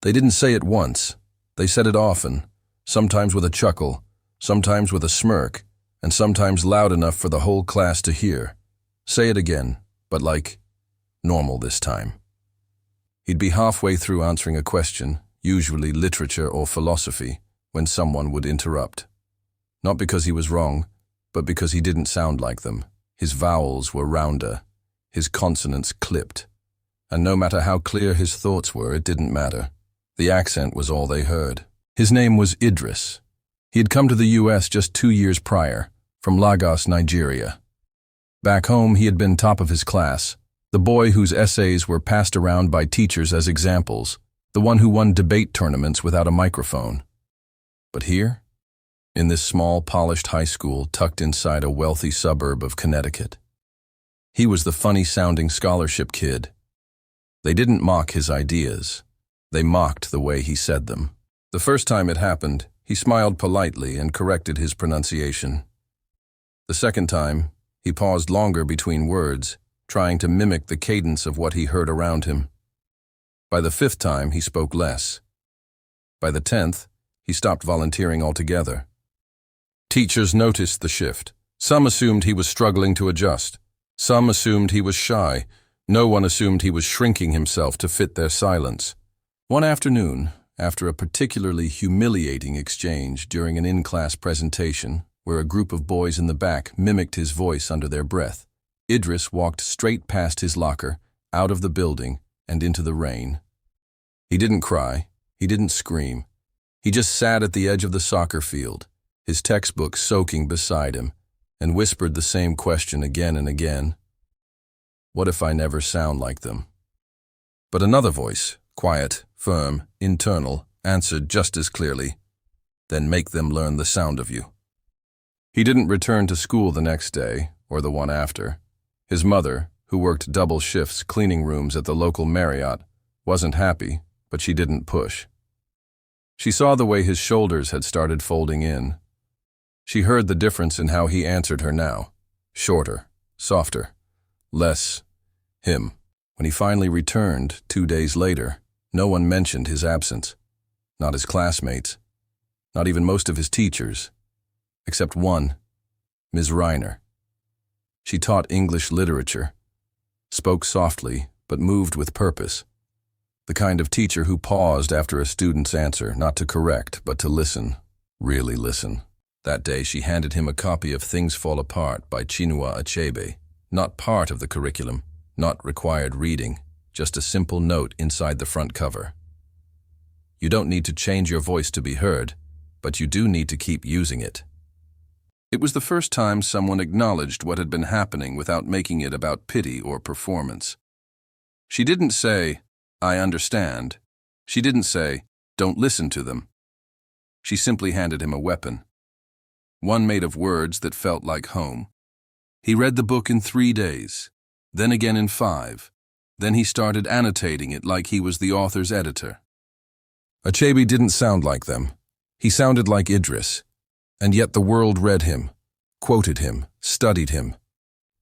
They didn't say it once. They said it often, sometimes with a chuckle, sometimes with a smirk, and sometimes loud enough for the whole class to hear. Say it again, but like normal this time. He'd be halfway through answering a question, usually literature or philosophy, when someone would interrupt. Not because he was wrong, but because he didn't sound like them. His vowels were rounder, his consonants clipped. And no matter how clear his thoughts were, it didn't matter. The accent was all they heard. His name was Idris. He had come to the U.S. just 2 years prior, from Lagos, Nigeria. Back home, he had been top of his class, the boy whose essays were passed around by teachers as examples, the one who won debate tournaments without a microphone. But here, in this small, polished high school tucked inside a wealthy suburb of Connecticut, he was the funny-sounding scholarship kid. They didn't mock his ideas. They mocked the way he said them. The first time it happened, he smiled politely and corrected his pronunciation. The second time, he paused longer between words, trying to mimic the cadence of what he heard around him. By the fifth time, he spoke less. By the 10th, he stopped volunteering altogether. Teachers noticed the shift. Some assumed he was struggling to adjust. Some assumed he was shy. No one assumed he was shrinking himself to fit their silence. One afternoon, after a particularly humiliating exchange during an in-class presentation, where a group of boys in the back mimicked his voice under their breath, Idris walked straight past his locker, out of the building, and into the rain. He didn't cry. He didn't scream. He just sat at the edge of the soccer field, his textbook soaking beside him, and whispered the same question again and again. What if I never sound like them? But another voice, quiet, firm, internal, answered just as clearly, then make them learn the sound of you. He didn't return to school the next day, or the one after. His mother, who worked double shifts cleaning rooms at the local Marriott, wasn't happy, but she didn't push. She saw the way his shoulders had started folding in. She heard the difference in how he answered her now. Shorter, softer, less him. When he finally returned 2 days later, no one mentioned his absence. Not his classmates, not even most of his teachers, except one, Ms. Reiner. She taught English literature, spoke softly but moved with purpose. The kind of teacher who paused after a student's answer, not to correct, but to listen, really listen. That day she handed him a copy of Things Fall Apart by Chinua Achebe, not part of the curriculum, not required reading, just a simple note inside the front cover. You don't need to change your voice to be heard, but you do need to keep using it. It was the first time someone acknowledged what had been happening without making it about pity or performance. She didn't say, I understand. She didn't say, don't listen to them. She simply handed him a weapon. One made of words that felt like home. He read the book in 3 days, then again in 5. Then he started annotating it like he was the author's editor. Achebe didn't sound like them. He sounded like Idris. And yet the world read him, quoted him, studied him.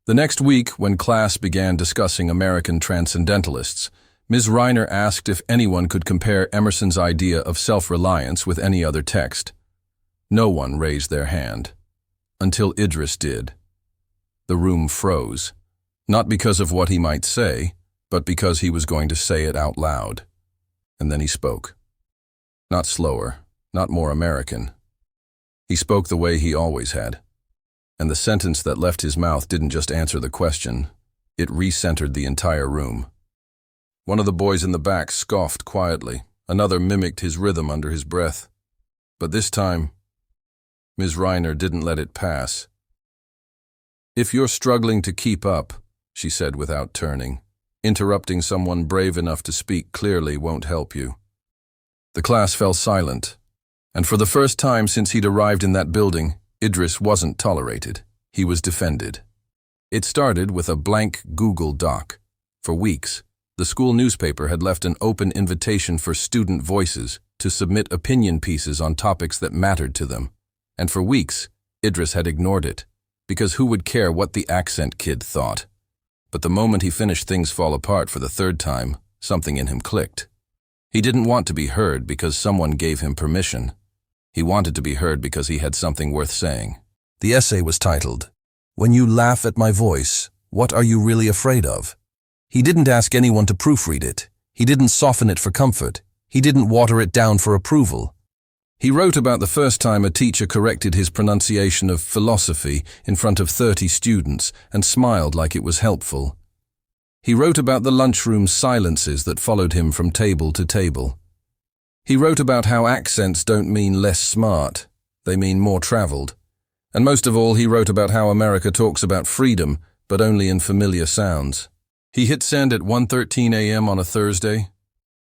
The next week, when class began discussing American transcendentalists, Ms. Reiner asked if anyone could compare Emerson's idea of self-reliance with any other text. No one raised their hand, until Idris did. The room froze, not because of what he might say, but because he was going to say it out loud. And then he spoke. Not slower, not more American. He spoke the way he always had. And the sentence that left his mouth didn't just answer the question, it recentered the entire room. One of the boys in the back scoffed quietly. Another mimicked his rhythm under his breath. But this time, Ms. Reiner didn't let it pass. If you're struggling to keep up, she said without turning, interrupting someone brave enough to speak clearly won't help you. The class fell silent, and for the first time since he'd arrived in that building, Idris wasn't tolerated. He was defended. It started with a blank Google Doc. For weeks, the school newspaper had left an open invitation for student voices to submit opinion pieces on topics that mattered to them. And for weeks, Idris had ignored it, because who would care what the accent kid thought? But the moment he finished Things Fall Apart for the 3rd time, something in him clicked. He didn't want to be heard because someone gave him permission. He wanted to be heard because he had something worth saying. The essay was titled, "When You Laugh at My Voice, What Are You Really Afraid Of?" He didn't ask anyone to proofread it. He didn't soften it for comfort. He didn't water it down for approval. He wrote about the first time a teacher corrected his pronunciation of philosophy in front of 30 students and smiled like it was helpful. He wrote about the lunchroom silences that followed him from table to table. He wrote about how accents don't mean less smart, they mean more traveled. And most of all, he wrote about how America talks about freedom, but only in familiar sounds. He hit send at 1:13 a.m. on a Thursday.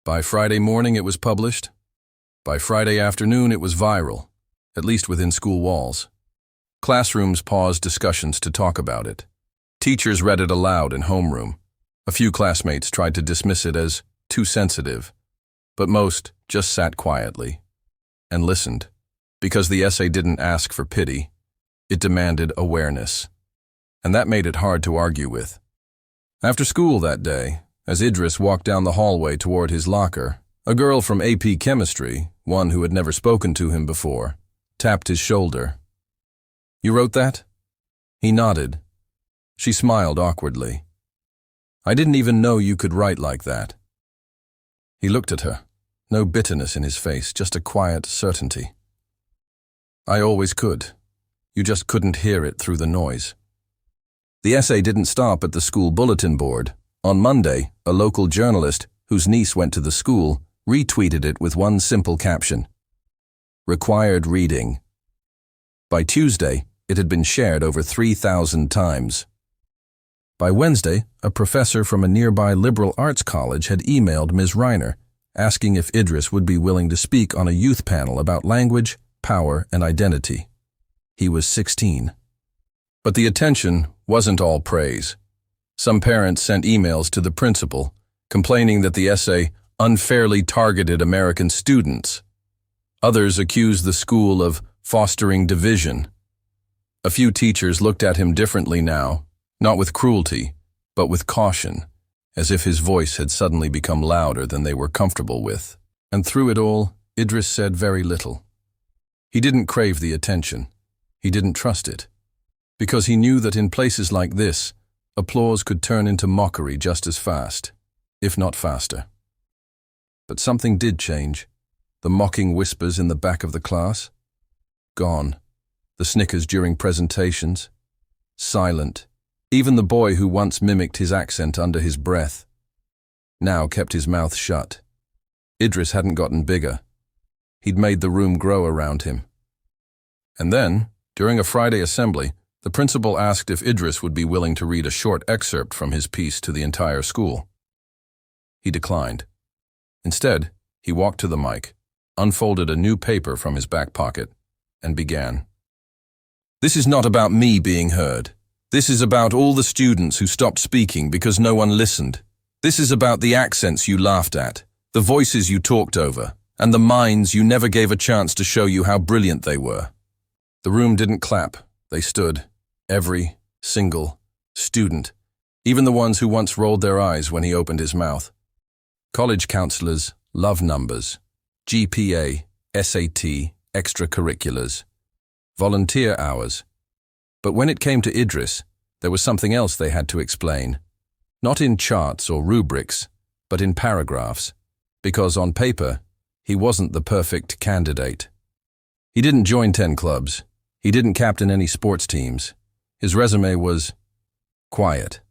By Friday morning it was published. By Friday afternoon it was viral, at least within school walls. Classrooms paused discussions to talk about it. Teachers read it aloud in homeroom. A few classmates tried to dismiss it as too sensitive, but most just sat quietly and listened, because the essay didn't ask for pity, it demanded awareness, and that made it hard to argue with. After school that day, as Idris walked down the hallway toward his locker, a girl from AP Chemistry, one who had never spoken to him before, tapped his shoulder. "You wrote that?" He nodded. She smiled awkwardly. "I didn't even know you could write like that." He looked at her, no bitterness in his face, just a quiet certainty. "I always could. You just couldn't hear it through the noise." The essay didn't stop at the school bulletin board. On Monday, a local journalist, whose niece went to the school, retweeted it with one simple caption: "Required reading." By Tuesday, it had been shared over 3,000 times. By Wednesday, a professor from a nearby liberal arts college had emailed Ms. Reiner, asking if Idris would be willing to speak on a youth panel about language, power, and identity. He was 16. But the attention wasn't all praise. Some parents sent emails to the principal, complaining that the essay unfairly targeted American students. Others accused the school of fostering division. A few teachers looked at him differently now, not with cruelty, but with caution, as if his voice had suddenly become louder than they were comfortable with. And through it all, Idris said very little. He didn't crave the attention. He didn't trust it. Because he knew that in places like this, applause could turn into mockery just as fast, if not faster. But something did change. The mocking whispers in the back of the class? Gone. The snickers during presentations? Silent. Even the boy who once mimicked his accent under his breath now kept his mouth shut. Idris hadn't gotten bigger. He'd made the room grow around him. And then, during a Friday assembly, the principal asked if Idris would be willing to read a short excerpt from his piece to the entire school. He declined. Instead, he walked to the mic, unfolded a new paper from his back pocket, and began. "This is not about me being heard. This is about all the students who stopped speaking because no one listened. This is about the accents you laughed at, the voices you talked over, and the minds you never gave a chance to show you how brilliant they were." The room didn't clap. They stood, every single student, even the ones who once rolled their eyes when he opened his mouth. College counselors love numbers, GPA, SAT, extracurriculars, volunteer hours. But when it came to Idris, there was something else they had to explain. Not in charts or rubrics, but in paragraphs, because on paper, he wasn't the perfect candidate. He didn't join 10 clubs. He didn't captain any sports teams. His resume was quiet,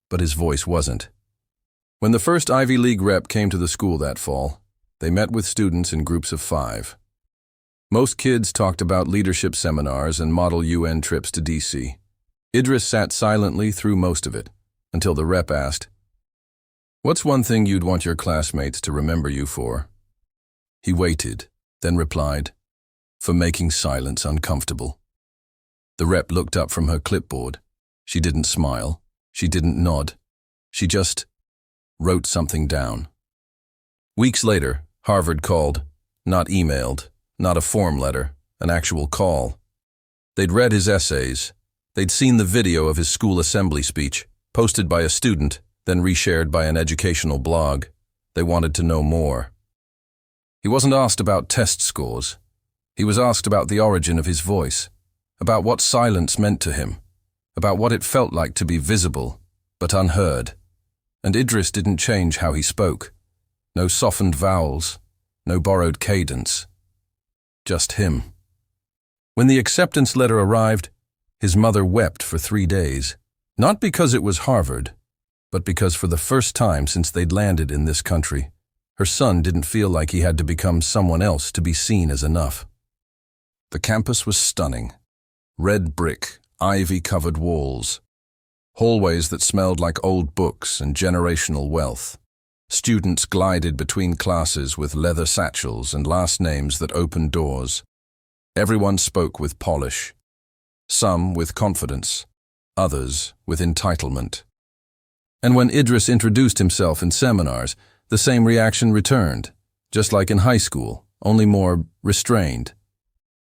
but his voice wasn't. When the first Ivy League rep came to the school that fall, they met with students in groups of 5. Most kids talked about leadership seminars and model UN trips to DC. Idris sat silently through most of it, until the rep asked, "What's one thing you'd want your classmates to remember you for?" He waited, then replied, "For making silence uncomfortable." The rep looked up from her clipboard. She didn't smile. She didn't nod. She just wrote something down. Weeks later, Harvard called, not emailed, not a form letter, an actual call. They'd read his essays. They'd seen the video of his school assembly speech, posted by a student, then reshared by an educational blog. They wanted to know more. He wasn't asked about test scores. He was asked about the origin of his voice, about what silence meant to him, about what it felt like to be visible, but unheard. And Idris didn't change how he spoke. No softened vowels, no borrowed cadence. Just him. When the acceptance letter arrived, his mother wept for 3 days. Not because it was Harvard, but because for the first time since they'd landed in this country, her son didn't feel like he had to become someone else to be seen as enough. The campus was stunning. Red brick, ivy-covered walls. Hallways that smelled like old books and generational wealth. Students glided between classes with leather satchels and last names that opened doors. Everyone spoke with polish. Some with confidence, others with entitlement. And when Idris introduced himself in seminars, the same reaction returned, just like in high school, only more restrained.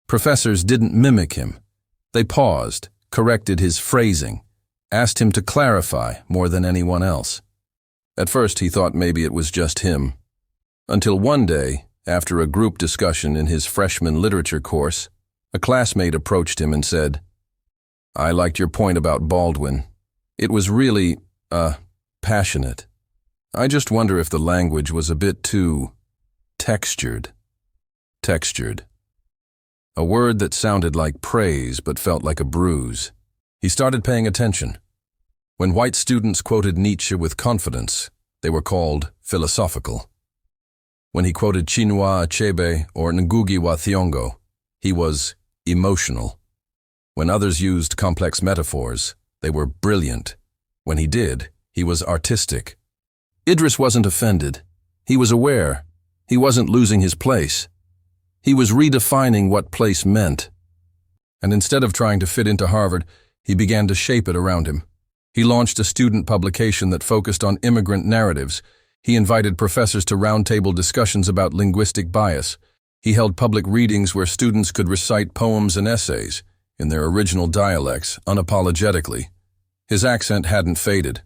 Professors didn't mimic him. They paused, corrected his phrasing, asked him to clarify more than anyone else. At first he thought maybe it was just him. Until one day, after a group discussion in his freshman literature course, a classmate approached him and said, "I liked your point about Baldwin. It was really, passionate. I just wonder if the language was a bit too textured." Textured. A word that sounded like praise but felt like a bruise. He started paying attention. When white students quoted Nietzsche with confidence, they were called philosophical. When he quoted Chinua Achebe or Ngugi wa Thiong'o, he was emotional. When others used complex metaphors, they were brilliant. When he did, he was artistic. Idris wasn't offended. He was aware. He wasn't losing his place. He was redefining what place meant. And instead of trying to fit into Harvard, he began to shape it around him. He launched a student publication that focused on immigrant narratives. He invited professors to roundtable discussions about linguistic bias. He held public readings where students could recite poems and essays in their original dialects, unapologetically. His accent hadn't faded,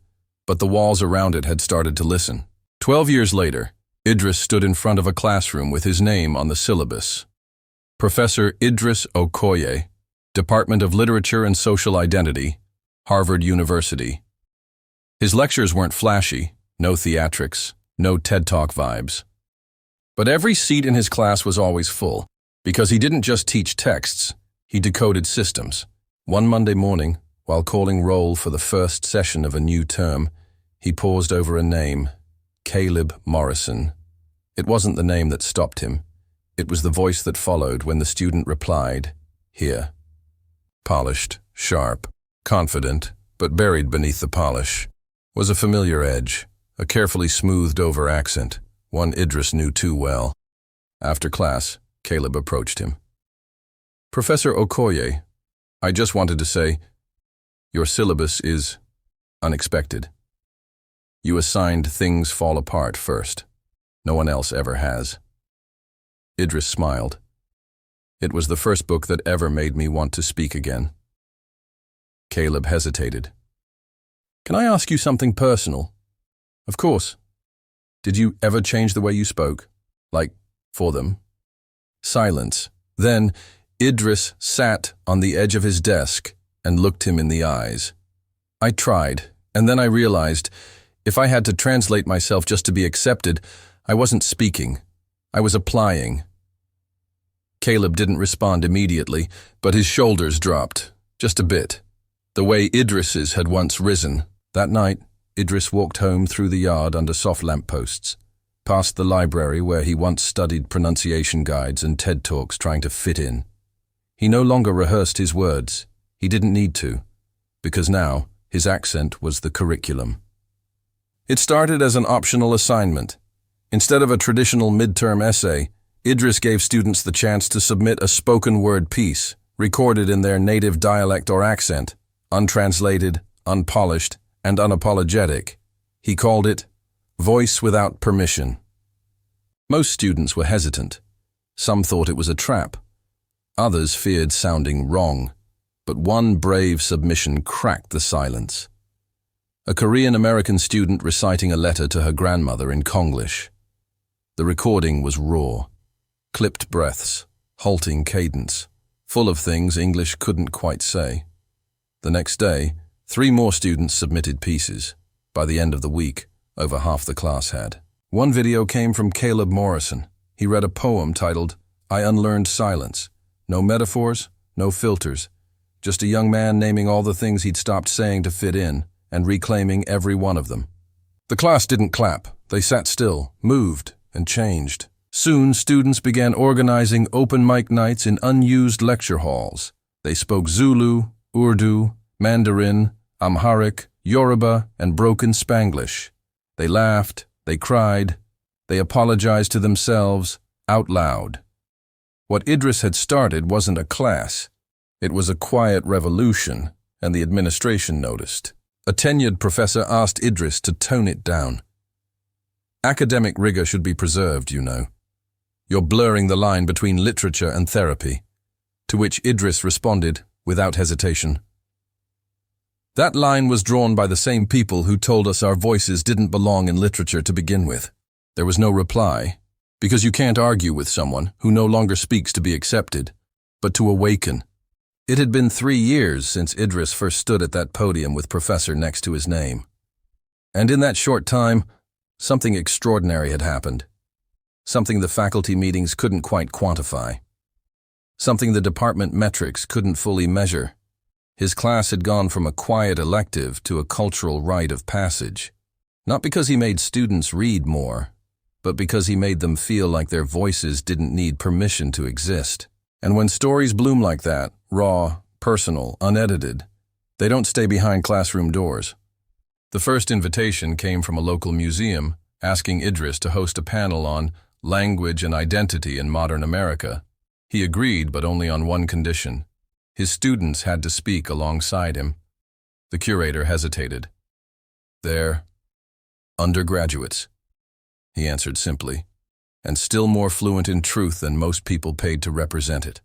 but the walls around it had started to listen. 12 years later, Idris stood in front of a classroom with his name on the syllabus. Professor Idris Okoye, Department of Literature and Social Identity, Harvard University. His lectures weren't flashy, no theatrics, no TED Talk vibes. But every seat in his class was always full, because he didn't just teach texts, he decoded systems. One Monday morning, while calling roll for the first session of a new term, he paused over a name, Caleb Morrison. It wasn't the name that stopped him. It was the voice that followed when the student replied, "Here." Polished, sharp, confident, but buried beneath the polish was a familiar edge, a carefully smoothed-over accent, one Idris knew too well. After class, Caleb approached him. "Professor Okoye, I just wanted to say, your syllabus is unexpected. You assigned things fall apart first. No one else ever has." Idris smiled. It was the first book that ever made me want to speak again. Caleb hesitated. "Can I ask you something personal?" "Of course." "Did you ever change the way you spoke? Like, for them?" Silence. Then, Idris sat on the edge of his desk and looked him in the eyes. "I tried, and then I realized if I had to translate myself just to be accepted, I wasn't speaking. I was applying." Caleb didn't respond immediately, but his shoulders dropped, just a bit, the way Idris's had once risen. That night, Idris walked home through the yard under soft lampposts, past the library where he once studied pronunciation guides and TED Talks trying to fit in. He no longer rehearsed his words. He didn't need to, because now his accent was the curriculum. It started as an optional assignment. Instead of a traditional midterm essay, Idris gave students the chance to submit a spoken word piece, recorded in their native dialect or accent, untranslated, unpolished, and unapologetic. He called it Voice Without Permission. Most students were hesitant. Some thought it was a trap. Others feared sounding wrong. But one brave submission cracked the silence. A Korean-American student reciting a letter to her grandmother in Konglish. The recording was raw, clipped breaths, halting cadence, full of things English couldn't quite say. The next day, 3 more students submitted pieces. By the end of the week, over half the class had. One video came from Caleb Morrison. He read a poem titled, "I Unlearned Silence." No metaphors, no filters. Just a young man naming all the things he'd stopped saying to fit in, and reclaiming every one of them. The class didn't clap. They sat still, moved, and changed. Soon, students began organizing open mic nights in unused lecture halls. They spoke Zulu, Urdu, Mandarin, Amharic, Yoruba, and broken Spanglish. They laughed, they cried, they apologized to themselves, out loud. What Idris had started wasn't a class. It was a quiet revolution, and the administration noticed. A tenured professor asked Idris to tone it down. "Academic rigor should be preserved, you know. You're blurring the line between literature and therapy." To which Idris responded, without hesitation, "That line was drawn by the same people who told us our voices didn't belong in literature to begin with." There was no reply, because you can't argue with someone who no longer speaks to be accepted, but to awaken. It had been 3 years since Idris first stood at that podium with professor next to his name. And in that short time, something extraordinary had happened. Something the faculty meetings couldn't quite quantify. Something the department metrics couldn't fully measure. His class had gone from a quiet elective to a cultural rite of passage. Not because he made students read more, but because he made them feel like their voices didn't need permission to exist. And when stories bloom like that, raw, personal, unedited, they don't stay behind classroom doors. The first invitation came from a local museum asking Idris to host a panel on language and identity in modern America. He agreed, but only on one condition. His students had to speak alongside him. The curator hesitated. "They're undergraduates," he answered simply, and still more fluent in truth than most people paid to represent it.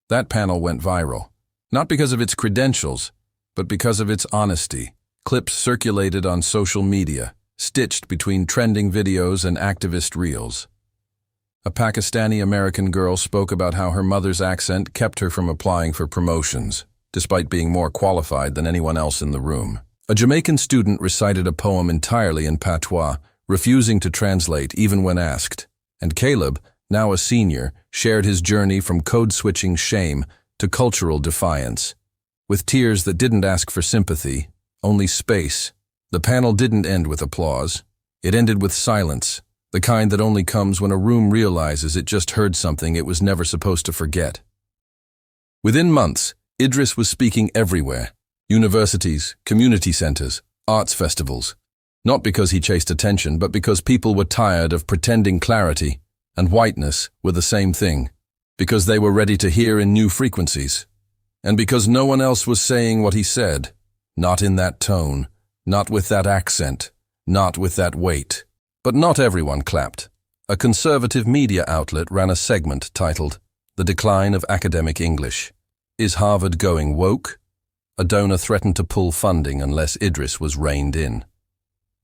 That panel went viral, not because of its credentials, but because of its honesty. Clips circulated on social media, stitched between trending videos and activist reels. A Pakistani-American girl spoke about how her mother's accent kept her from applying for promotions, despite being more qualified than anyone else in the room. A Jamaican student recited a poem entirely in patois, refusing to translate even when asked. And Caleb, now a senior, shared his journey from code-switching shame to cultural defiance. With tears that didn't ask for sympathy, only space. The panel didn't end with applause. It ended with silence, the kind that only comes when a room realizes it just heard something it was never supposed to forget. Within months, Idris was speaking everywhere. Universities, community centers, arts festivals. Not because he chased attention, but because people were tired of pretending clarity and whiteness were the same thing. Because they were ready to hear in new frequencies. And because no one else was saying what he said. Not in that tone, not with that accent, not with that weight. But not everyone clapped. A conservative media outlet ran a segment titled, "The Decline of Academic English. Is Harvard Going Woke?" A donor threatened to pull funding unless Idris was reined in.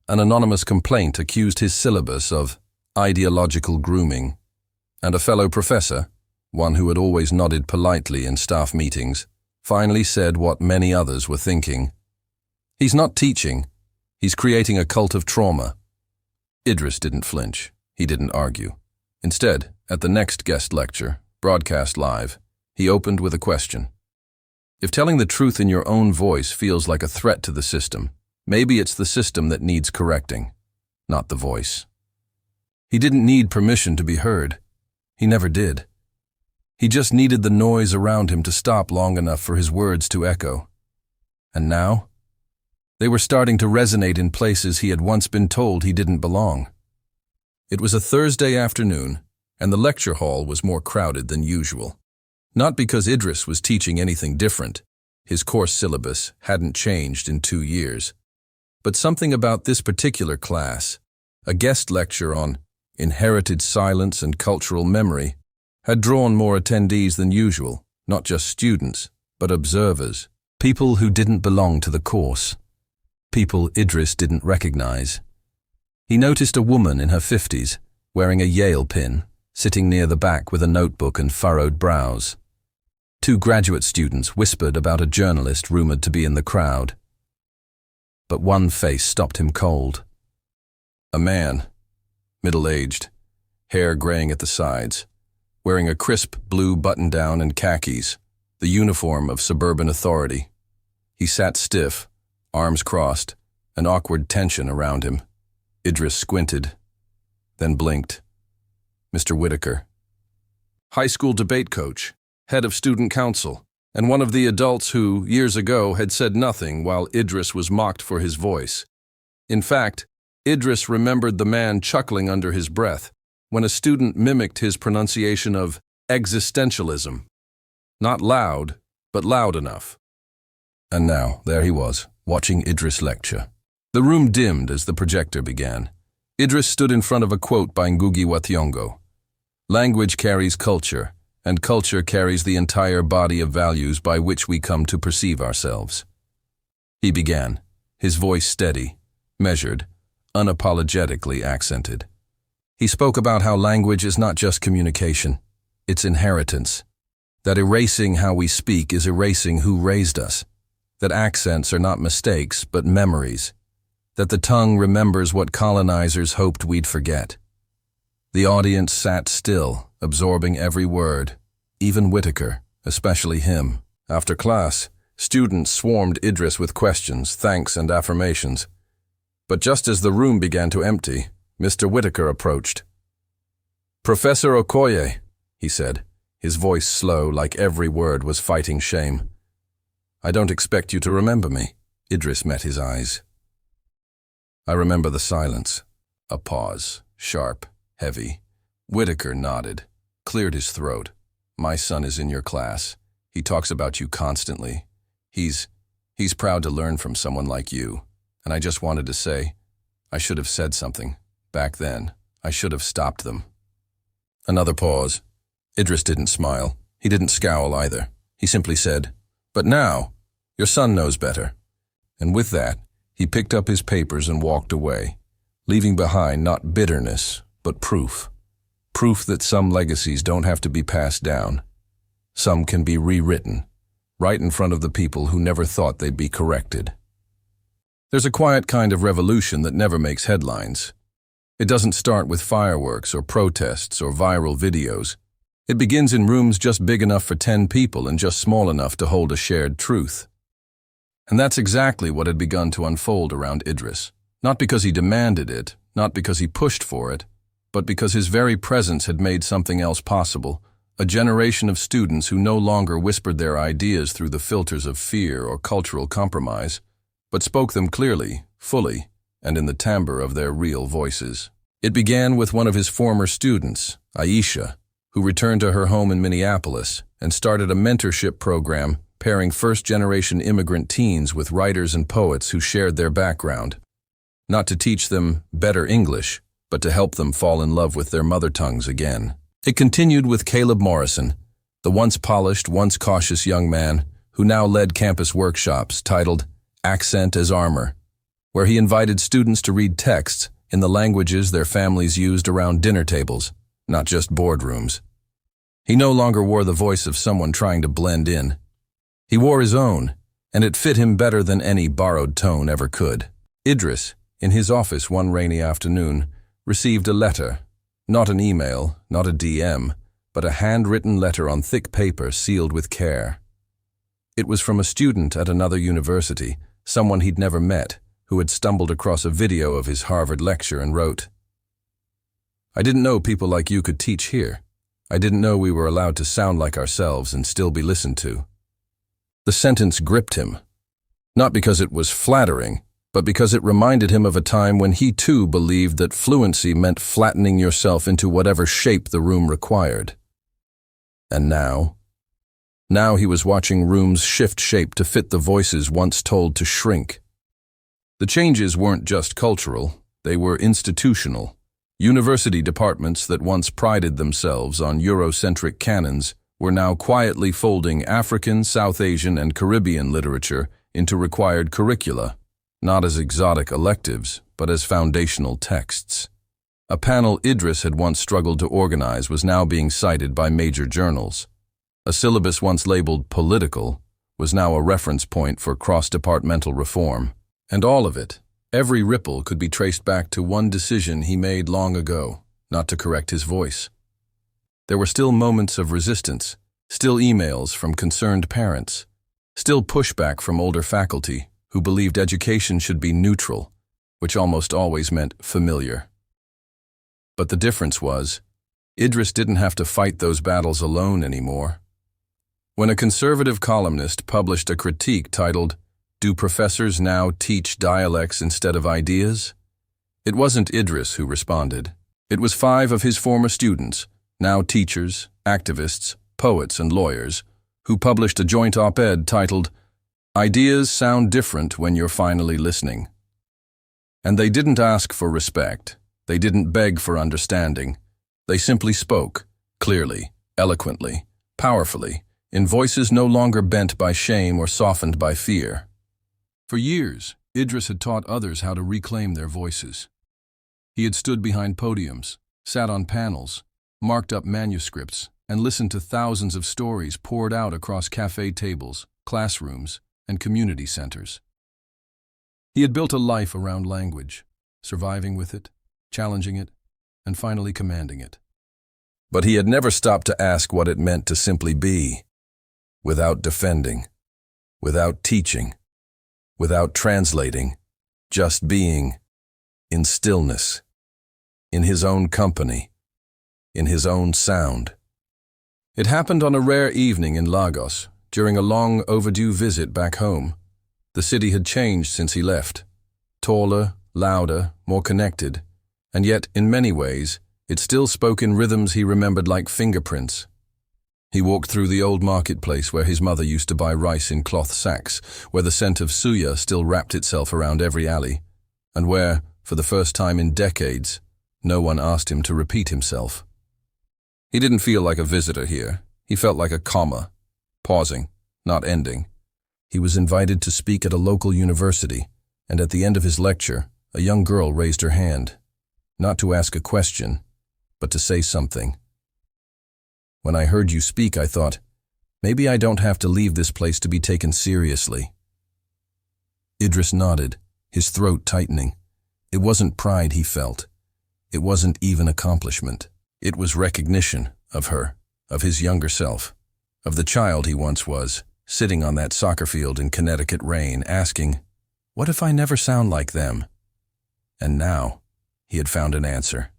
An anonymous complaint accused his syllabus of ideological grooming. And a fellow professor, one who had always nodded politely in staff meetings, finally said what many others were thinking. He's not teaching, he's creating a cult of trauma. Idris didn't flinch, he didn't argue. Instead, at the next guest lecture, broadcast live, he opened with a question. If telling the truth in your own voice feels like a threat to the system, maybe it's the system that needs correcting, not the voice. He didn't need permission to be heard. He never did. He just needed the noise around him to stop long enough for his words to echo. And now? They were starting to resonate in places he had once been told he didn't belong. It was a Thursday afternoon, and the lecture hall was more crowded than usual. Not because Idris was teaching anything different. His course syllabus hadn't changed in 2 years. But something about this particular class, a guest lecture on inherited silence and cultural memory, had drawn more attendees than usual, not just students, but observers, people who didn't belong to the course, people Idris didn't recognize. He noticed a woman in her 50s, wearing a Yale pin, sitting near the back with a notebook and furrowed brows. Two graduate students whispered about a journalist rumored to be in the crowd. But one face stopped him cold. A man, middle-aged, hair graying at the sides, wearing a crisp blue button-down and khakis, the uniform of suburban authority. He sat stiff, arms crossed, an awkward tension around him. Idris squinted, then blinked. Mr. Whitaker. High school debate coach, head of student council, and one of the adults who, years ago, had said nothing while Idris was mocked for his voice. In fact, Idris remembered the man chuckling under his breath when a student mimicked his pronunciation of existentialism. Not loud, but loud enough. And now, there he was, watching Idris lecture. The room dimmed as the projector began. Idris stood in front of a quote by Ngugi wa Thiong'o. Language carries culture, and culture carries the entire body of values by which we come to perceive ourselves. He began, his voice steady, measured, unapologetically accented. He spoke about how language is not just communication, it's inheritance. That erasing how we speak is erasing who raised us. That accents are not mistakes, but memories. That the tongue remembers what colonizers hoped we'd forget. The audience sat still, absorbing every word, even Whitaker, especially him. After class, students swarmed Idris with questions, thanks, and affirmations. But just as the room began to empty, Mr. Whitaker approached. "Professor Okoye," he said, his voice slow, like every word was fighting shame. "I don't expect you to remember me." Idris met his eyes. "I remember the silence." A pause, sharp, heavy. Whitaker nodded, cleared his throat. "My son is in your class. He talks about you constantly. He's proud to learn from someone like you. And I just wanted to say, I should have said something. Back then, I should have stopped them." Another pause. Idris didn't smile. He didn't scowl either. He simply said, "But now, your son knows better." And with that, he picked up his papers and walked away, leaving behind not bitterness, but proof. Proof that some legacies don't have to be passed down. Some can be rewritten, right in front of the people who never thought they'd be corrected. There's a quiet kind of revolution that never makes headlines. It doesn't start with fireworks or protests or viral videos. It begins in rooms just big enough for 10 people and just small enough to hold a shared truth. And that's exactly what had begun to unfold around Idris. Not because he demanded it, not because he pushed for it, but because his very presence had made something else possible, a generation of students who no longer whispered their ideas through the filters of fear or cultural compromise, but spoke them clearly, fully, and in the timbre of their real voices. It began with one of his former students, Aisha, who returned to her home in Minneapolis and started a mentorship program pairing first-generation immigrant teens with writers and poets who shared their background, not to teach them better English, but to help them fall in love with their mother tongues again. It continued with Caleb Morrison, the once polished, once cautious young man who now led campus workshops titled Accent as Armor, where he invited students to read texts in the languages their families used around dinner tables, not just boardrooms. He no longer wore the voice of someone trying to blend in. He wore his own, and it fit him better than any borrowed tone ever could. Idris, in his office one rainy afternoon, received a letter, not an email, not a DM, but a handwritten letter on thick paper sealed with care. It was from a student at another university, someone he'd never met, who had stumbled across a video of his Harvard lecture and wrote, "I didn't know people like you could teach here. I didn't know we were allowed to sound like ourselves and still be listened to." The sentence gripped him, not because it was flattering, but because it reminded him of a time when he too believed that fluency meant flattening yourself into whatever shape the room required. And now he was watching rooms shift shape to fit the voices once told to shrink. The changes weren't just cultural, they were institutional. University departments that once prided themselves on Eurocentric canons were now quietly folding African, South Asian, and Caribbean literature into required curricula, not as exotic electives, but as foundational texts. A panel Idris had once struggled to organize was now being cited by major journals. A syllabus once labeled political was now a reference point for cross-departmental reform. And all of it, every ripple, could be traced back to one decision he made long ago, not to correct his voice. There were still moments of resistance, still emails from concerned parents, still pushback from older faculty who believed education should be neutral, which almost always meant familiar. But the difference was, Idris didn't have to fight those battles alone anymore. When a conservative columnist published a critique titled, "Do professors now teach dialects instead of ideas?" it wasn't Idris who responded. It was 5 of his former students, now teachers, activists, poets, and lawyers, who published a joint op-ed titled, "Ideas Sound Different When You're Finally Listening." And they didn't ask for respect. They didn't beg for understanding. They simply spoke, clearly, eloquently, powerfully, in voices no longer bent by shame or softened by fear. For years, Idris had taught others how to reclaim their voices. He had stood behind podiums, sat on panels, marked up manuscripts, and listened to thousands of stories poured out across cafe tables, classrooms, and community centers. He had built a life around language, surviving with it, challenging it, and finally commanding it. But he had never stopped to ask what it meant to simply be, without defending, without teaching, without translating, just being, in stillness, in his own company, in his own sound. It happened on a rare evening in Lagos, during a long overdue visit back home. The city had changed since he left. Taller, louder, more connected, and yet, in many ways, it still spoke in rhythms he remembered like fingerprints. He walked through the old marketplace where his mother used to buy rice in cloth sacks, where the scent of suya still wrapped itself around every alley, and where, for the first time in decades, no one asked him to repeat himself. He didn't feel like a visitor here. He felt like a comma, pausing, not ending. He was invited to speak at a local university, and at the end of his lecture, a young girl raised her hand, not to ask a question, but to say something. When I heard you speak, I thought, maybe I don't have to leave this place to be taken seriously. Idris nodded, his throat tightening. It wasn't pride he felt. It wasn't even accomplishment. It was recognition of her, of his younger self, of the child he once was, sitting on that soccer field in Connecticut rain, asking, what if I never sound like them? And now, he had found an answer.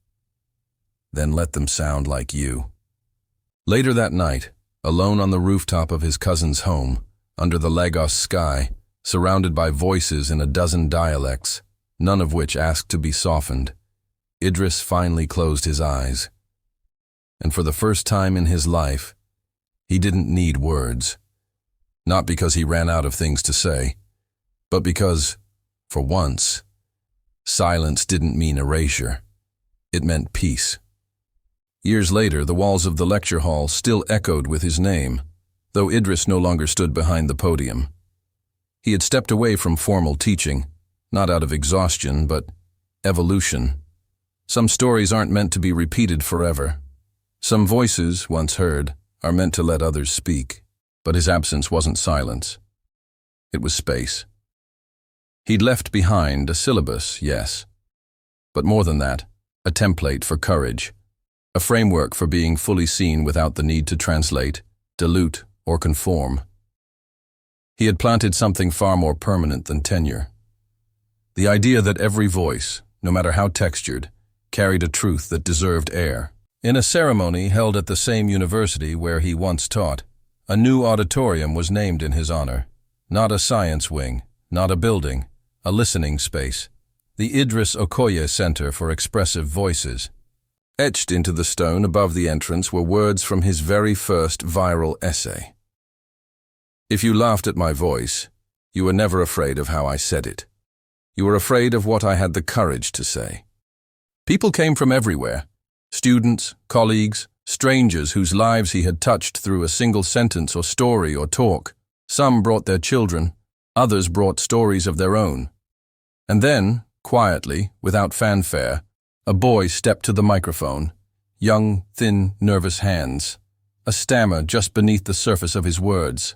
Then let them sound like you. Later that night, alone on the rooftop of his cousin's home, under the Lagos sky, surrounded by voices in a dozen dialects, none of which asked to be softened, Idris finally closed his eyes. And for the first time in his life, he didn't need words. Not because he ran out of things to say, but because, for once, silence didn't mean erasure. It meant peace. Years later, the walls of the lecture hall still echoed with his name, though Idris no longer stood behind the podium. He had stepped away from formal teaching, not out of exhaustion, but evolution. Some stories aren't meant to be repeated forever. Some voices, once heard, are meant to let others speak. But his absence wasn't silence. It was space. He'd left behind a syllabus, yes, but more than that, a template for courage. A framework for being fully seen without the need to translate, dilute, or conform. He had planted something far more permanent than tenure. The idea that every voice, no matter how textured, carried a truth that deserved air. In a ceremony held at the same university where he once taught, a new auditorium was named in his honor. Not a science wing, not a building, a listening space. The Idris Okoye Center for Expressive Voices. Etched into the stone above the entrance were words from his very first viral essay. If you laughed at my voice, you were never afraid of how I said it. You were afraid of what I had the courage to say. People came from everywhere. Students, colleagues, strangers whose lives he had touched through a single sentence or story or talk. Some brought their children, others brought stories of their own. And then, quietly, without fanfare, A boy stepped to the microphone. Young, thin, nervous hands. A stammer just beneath the surface of his words.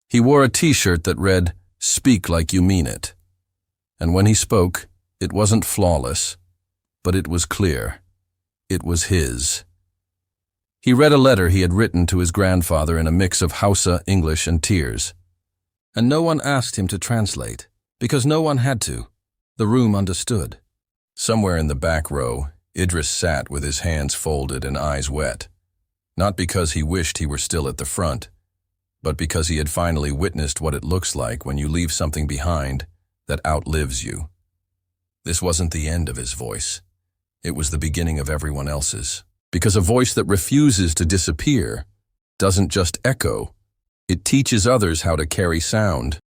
He wore a t-shirt that read, "Speak like you mean it." And when he spoke, it wasn't flawless, but it was clear. It was his. He read a letter he had written to his grandfather in a mix of Hausa, English, and tears. And no one asked him to translate, because no one had to. The room understood. Somewhere in the back row, Idris sat with his hands folded and eyes wet. Not because he wished he were still at the front, but because he had finally witnessed what it looks like when you leave something behind that outlives you. This wasn't the end of his voice. It was the beginning of everyone else's. Because a voice that refuses to disappear doesn't just echo, it teaches others how to carry sound.